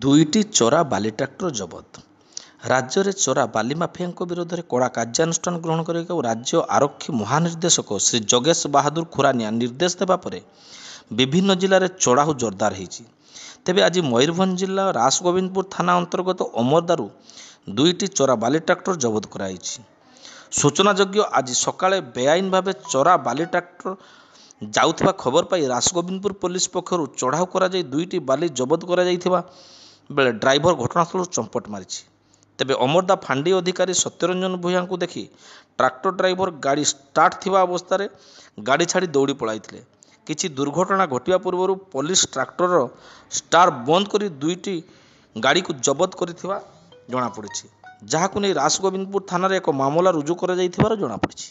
ଦୁଇଟି ଚୋରା ବାଲି ଟ୍ରାକ୍ଟର ଜବତ। ରାଜ୍ୟରେ ଚୋରା ବାଲି ମାଫିଆଙ୍କ ବିରୋଧରେ କଡ଼ା କାର୍ଯ୍ୟାନୁଷ୍ଠାନ ଗ୍ରହଣ କରିବାକୁ ରାଜ୍ୟ ଆରକ୍ଷୀ ମହାନିର୍ଦ୍ଦେଶକ ଶ୍ରୀ ଯୋଗେଶ ବାହାଦୁର ଖୁରାନିଆ ନିର୍ଦ୍ଦେଶ ଦେବା ପରେ ବିଭିନ୍ନ ଜିଲ୍ଲାରେ ଚଢ଼ାଉ ଜୋରଦାର ହୋଇଛି। ତେବେ ଆଜି ମୟୂରଭଞ୍ଜ ଜିଲ୍ଲା ରାସଗୋବିନ୍ଦପୁର ଥାନା ଅନ୍ତର୍ଗତ ଅମରଦାରୁ ଦୁଇଟି ଚୋରା ବାଲି ଟ୍ରାକ୍ଟର ଜବତ କରାଯାଇଛି। ସୂଚନାଯୋଗ୍ୟ, ଆଜି ସକାଳେ ବେଆଇନ ଭାବେ ଚୋରା ବାଲି ଟ୍ରାକ୍ଟର ଯାଉଥିବା ଖବର ପାଇ ରାସଗୋବିନ୍ଦପୁର ପୋଲିସ ପକ୍ଷରୁ ଚଢ଼ାଉ କରାଯାଇ ଦୁଇଟି ବାଲି ଜବତ କରାଯାଇଥିବା ବେଳେ ଡ୍ରାଇଭର ଘଟଣାସ୍ଥଳରୁ ଚମ୍ପଟ ମାରିଛି। ତେବେ ଅମରଦା ଫାଣ୍ଡି ଅଧିକାରୀ ସତ୍ୟରଞ୍ଜନ ଭୂୟାଙ୍କୁ ଦେଖି ଟ୍ରାକ୍ଟର ଡ୍ରାଇଭର ଗାଡ଼ି ଷ୍ଟାର୍ଟ ଥିବା ଅବସ୍ଥାରେ ଗାଡ଼ି ଛାଡ଼ି ଦୌଡ଼ି ପଳାଇଥିଲେ। କିଛି ଦୁର୍ଘଟଣା ଘଟିବା ପୂର୍ବରୁ ପୋଲିସ ଟ୍ରାକ୍ଟରର ଷ୍ଟାର୍ଟ ବନ୍ଦ କରି ଦୁଇଟି ଗାଡ଼ିକୁ ଜବତ କରିଥିବା ଜଣାପଡ଼ିଛି, ଯାହାକୁ ନେଇ ରାସଗୋବିନ୍ଦପୁର ଥାନାରେ ଏକ ମାମଲା ରୁଜୁ କରାଯାଇଥିବାର ଜଣାପଡ଼ିଛି।